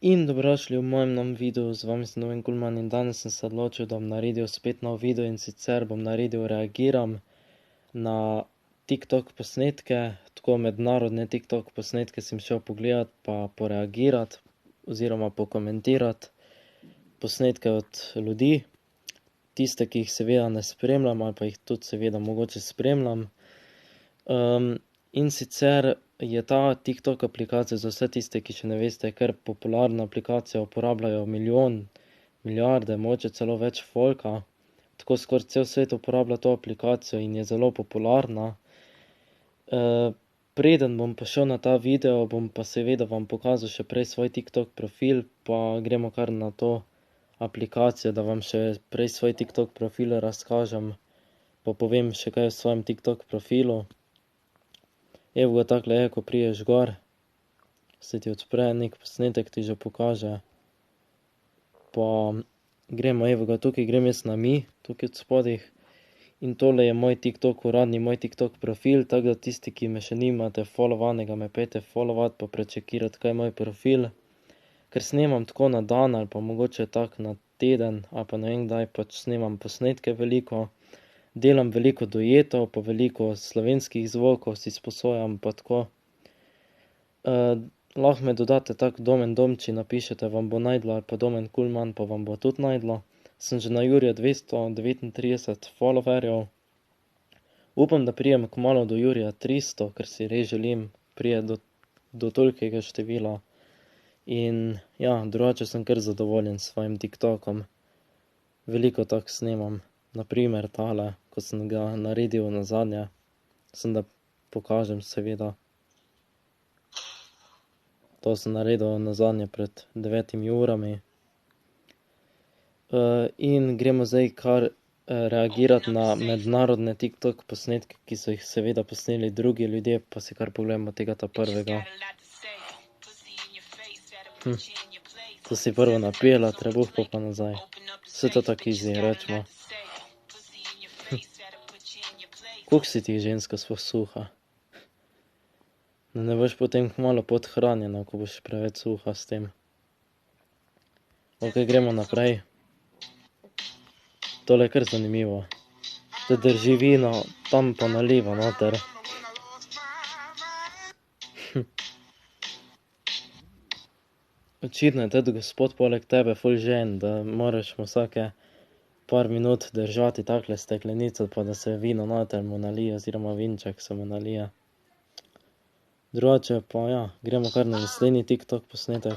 In dobrodošli v mojem novem videu, z vami sem Noven Kulman in danes sem se odločil, da bom naredil spet nov video in sicer bom naredil reagiram na TikTok posnetke, tako mednarodne TikTok posnetke sem šel pogledat pa poreagirati oziroma pokomentirati posnetke od ljudi, tiste, ki jih seveda ne spremljam ali pa jih tudi seveda mogoče spremljam. In sicer je ta TikTok aplikacija za vse tiste, ki še ne veste, kar popularna aplikacija, uporabljajo milijarde, mogoče celo več folka. Tako skoraj cel svet uporablja to aplikacijo in je zelo popularna. Preden bom pa šel na ta video, bom pa seveda vam pokazal še prej svoj TikTok profil, pa gremo kar na to aplikacijo, da vam še prej svoj TikTok profil razkažem, pa povem še kaj o svojem TikTok profilu. Evo ga takle je, ko priješ gor, se ti odpre nek posnetek, ti že pokaže. Pa gremo, evo ga, tukaj grem jaz na mi, tukaj od spodih. In tole je moj TikTok, uradni moj TikTok profil, tako da tisti, ki me še nimate followvanega, me pejte followat pa prečekirati, kaj je moj profil. Ker snemam tako na dan ali pa mogoče tako na teden, ali pa ne vem kdaj, pač snemam posnetke veliko. Delam veliko duetov, pa veliko slovenskih zvokov si sposojam, pa tako. Lahko me dodate tako Domen Domči, napišete, vam bo najdlo, ali pa Domen Kulman, pa vam bo tudi najdlo. Sem že na Jurija 239 followerjev. Upam, da prijem kmalu do Jurija 300, ker si res želim priti do tolikega števila. In ja, drugače sem kar zadovoljen s svojim TikTokom. Veliko tako snemam. Naprimer tale, ko sem ga naredil nazadnje, sem da pokažem seveda. To sem naredil nazadnje pred 9 urami. In gremo zdaj kar reagirati na mednarodne TikTok posnetke, ki so jih seveda posneli drugi ljudje, pa si kar pogledamo tega ta prvega. To si prvo napela, trebuh pa nazaj. Vse to tako easy, rečemo. Koliko si ti ženska sploh suha? Da ne boš potem kmalu podhranjena, ko boš preveč suha s tem. Ok, gremo naprej. Tole je kar zanimivo. Da drži vino, tam pa naliva noter. Očitno je tudi gospod poleg tebe ful žen, da moraš mu vsake par minut držati takle steklenico, pa da se vino noter mu nalije, oziroma vinček se mu nalije. Drugače pa ja, gremo kar na naslednji TikTok posnetek.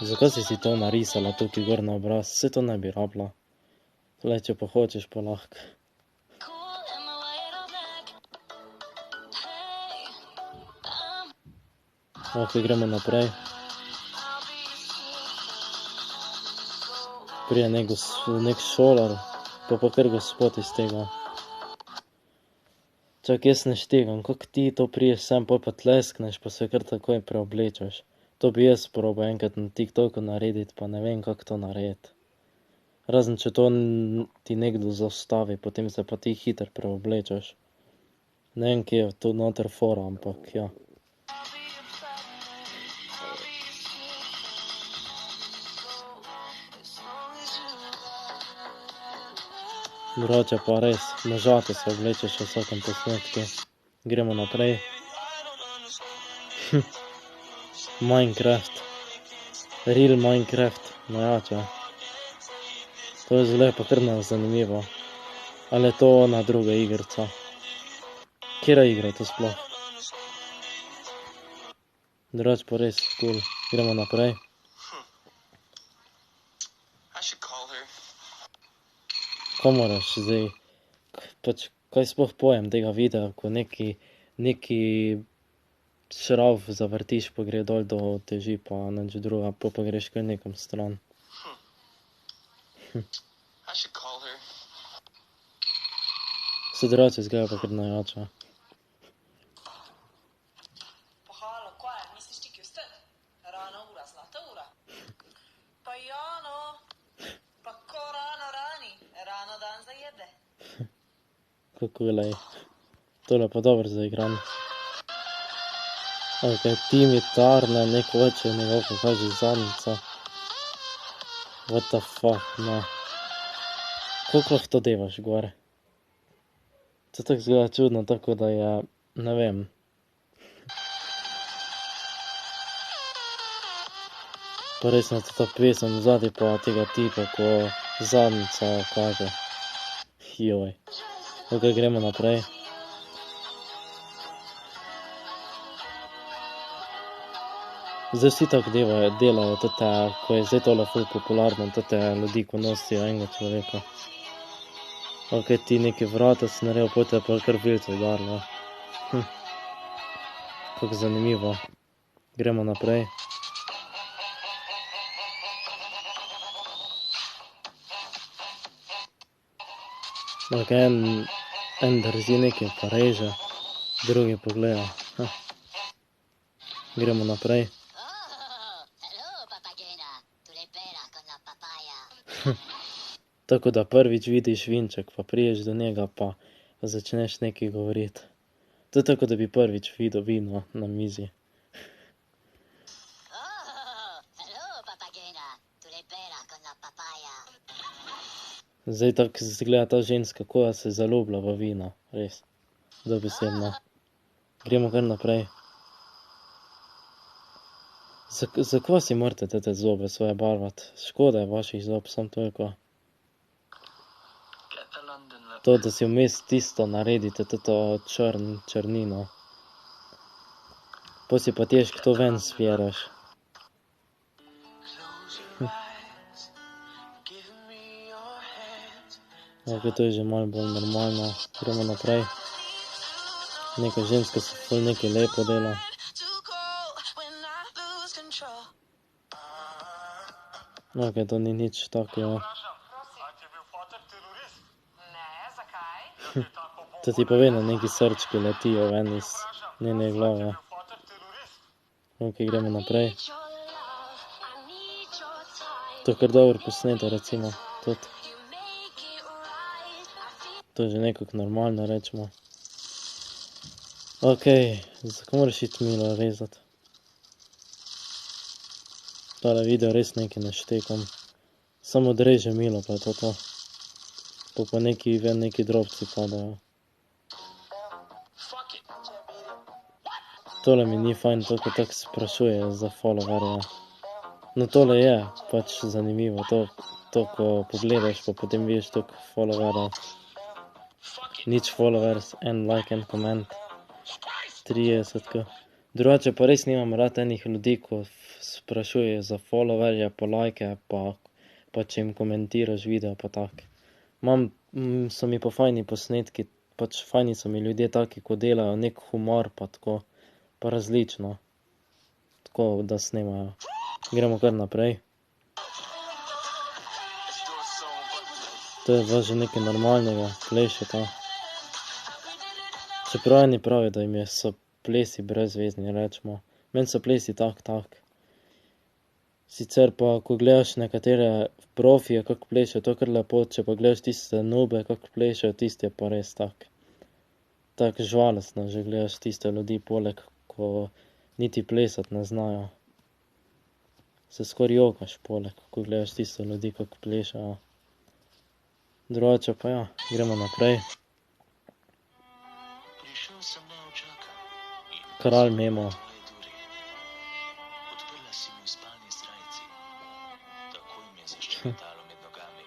Zakaj si to narisala tukaj gor na obraz? Saj to ne bi rabila. Tule, če pa hočeš, pa lahko. Ok, gremo naprej. Prije nek šolar, pa kar gospod iz tega. Čak, jaz ne štegam, kako ti to priješ sem, pol pa tleskneš, pa se kar takoj preoblečeš. To bi jaz probal enkrat na TikToku narediti, pa ne vem, kako to narediti. Razen, če to ti nekdo zaustavi, potem se pa ti hitro preoblečeš. Ne vem, kje je to noter fora, ampak ja. Drugače pa res, možate se oblečeš v vsakem posnetku. Gremo naprej. Minecraft. Real Minecraft, najjače. To je zelo pa kar zanimivo. Ali je to ona druga igrica? Katera igra je to sploh? Drugače pa res cool. Gremo naprej. Kaj moraš zdaj? Pač, kaj sploh pojem tega videa, ko neki šravf zavrtiš, pa gre dol do teži, pa nič druga, pa greš kar nekam stran. Vse drugače izgleda pa kar najjače. Kako lej. Tole pa dobro zaigran. Ok, Timi Tarne, nek oče njegov pokaže zadnjica. What the fuck, ne. Koliko lahko to devaš gor? To tako zgleda čudno, tako da je, ne vem. Pa res na to pesem vzadi pa tega tipa, ko zadnjica kaže. Joj. Ok, gremo naprej. Zdaj vsi tako delajo tete, ko je zdaj tole ful popularno, tete ljudi, ko nosijo enega človeka. Ok, ti neki vrata si naredil, potem je pa kar vilce udarilo. Kako zanimivo. Gremo naprej. Ok, en drži nekaj pa reže, drugi pogleda. Gremo naprej. Tako da prvič vidiš vinček, pa priješ do njega, pa začneš nekaj govoriti. To je tako, da bi prvič videl vino na mizi. Zdaj tako zgleda ta ženska, ko da se zaljublja v vino, res. Dobesedno. Gremo kar naprej. Zakaj si morate tete zobe svoje barvati? Škoda je vaših zob, sam toliko. To, da si vmes tisto naredite, toto črnino. Po si pa težko to ven spjeraš. Ok, to je že malo bolj normalno. Gremo naprej. Neka ženska se ful nekaj lepo dela. Ok, to ni nič takega. To ti pa vedno neki srčki letijo ven iz njene glave. Ok, gremo naprej. To je kar dobro posneto, recimo, tudi. To je že nekako normalno, rečemo. Ok, zakaj moraš iti Milo rezati? Tale video res nekaj ne štekam. Samo odreže Milo, pa je to. Pa neki drobci padajo. Tole mi ni fajn, to ko tako sprašuje za followerje. No tole je pač zanimivo, to ko pogledaš, pa potem vidiš toliko followerjev. Nič followers, en like, en comment. 30k. Drugače pa res nimam rad enih ljudi, ko sprašujejo za followerje, pa lajke, pa če jim komentiraš video, pa tak. So mi pa fajni posnetki, pač fajni so mi ljudje taki, ko delajo nek humor, pa tako, pa različno. Tako, da snemajo. Gremo kar naprej. To je pa že nekaj normalnega, plešeta. Čeprav eni pravijo, da so plesi brezvezni, rečemo. Meni so plesi tak. Sicer pa, ko gledaš nekatere profije, kako plešejo, to je kar lepo, če pa gledaš tiste nube, kako plešejo, tisti je pa res tak. Tak žalostno že gledaš tiste ljudi poleg, ko niti plesati ne znajo. Se skoraj jokaš poleg, ko gledaš tiste ljudi, kako plešejo. Drugače pa ja, gremo naprej. Kralj memov.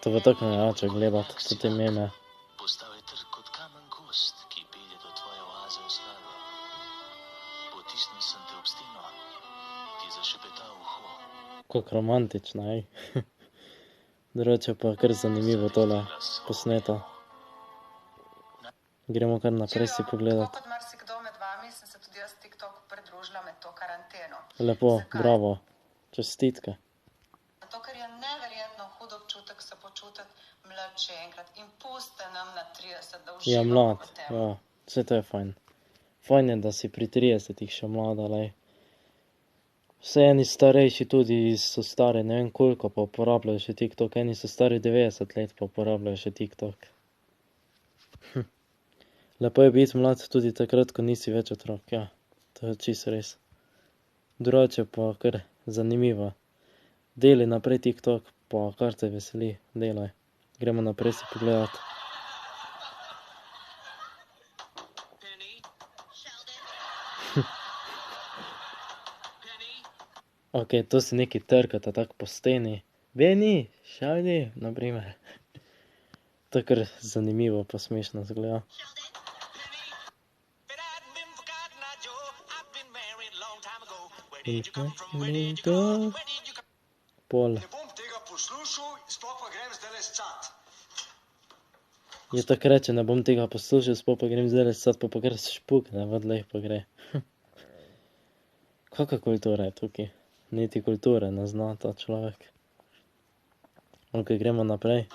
To pa tako ne rače gledati, te meme. Kako romantično, ej. Drugače pa kar zanimivo tole posneto. Gremo kar naprej si pogledat. Lepo, bravo, čestitke. Zato, ker je neverjetno hud občutek se počutiti mlad še enkrat in puste nam na 30, da Ja, uživamo mlad, v tem. ja, vse to je fajn. Fajn je, da si pri 30 še mlada, lej. Vse eni starejši tudi so stari, ne vem koliko, pa uporabljajo še TikTok, eni so stari 90 let, pa uporabljajo še TikTok. Lepo je biti mlad tudi takrat, ko nisi več otrok, ja, to je čisto res. Drugače pa kar zanimivo. Deli naprej TikTok, pa kar te veseli, delaj. Gremo naprej si pogledat. Ok, to si neki trkata tako po steni. Benny, Sheldon, naprimer. To je kar zanimivo pa smešno zgleda. Pol. Ne bom tega poslušal, sploh pa grem zdajle scat. Je tako reče, ne bom tega poslušal, sploh pa grem zdaj scat, pa kar špukne, vodlej pa gre. Kakva kultura je tukaj? Niti kulture ne zna ta človek. Ok, gremo naprej.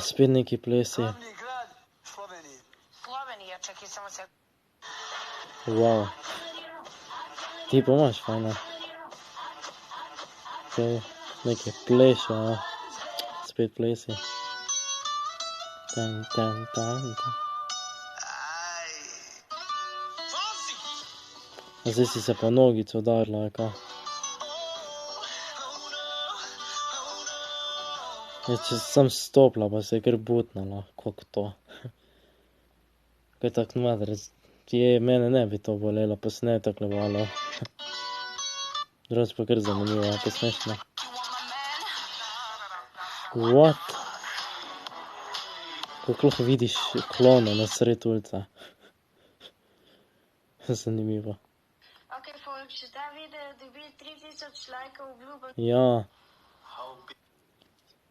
Spet neki plesi. Glavni grad v Sloveniji. Slovenija, čakaj, samo se... Wow. Ti pa imaš fajne. Ok, neki pleše, ja. Spet plesi. Tan, tan, tan, tan. Zdaj si se pa nogico udarila, ali ka? Ja, če sem stopila, pa se je kar butnala, kako to. Kaj tak madrec, mene ne bi to bolelo, pa se ne je takole balo. Drugače pa kar zanimivo, pa smešno. What? Kako lahko vidiš klona na sred ulice? Zanimivo. Ok, folk, če ta video dobi 3000 lajkov, obljubim. Ja.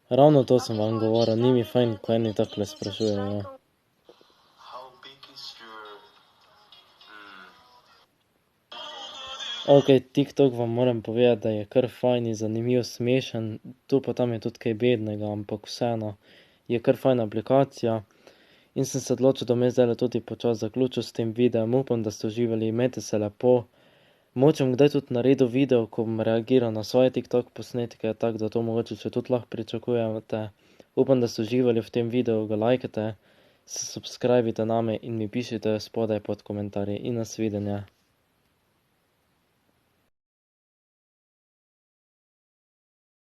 Ravno to sem vam govoril, ni mi fajn, ko eni takole sprašujejo. Ok, TikTok vam moram povedati, da je kar fajn in zanimiv, smešen, tu pa tam je tudi kaj bednega, ampak vseeno je kar fajn aplikacija. In sem se odločil, da bom zdaj tudi počas zaključil s tem videom, upam, da ste uživali, imejte se lepo. Mogoče bom kdaj tudi naredil video, ko bom reagiral na svoje TikTok posnetke, tako da to mogoče še tudi lahko pričakujete. Upam, da ste uživali v tem videu, ga lajkajte, se subscribite name in mi pišite spodaj pod komentarji in nasvidenje.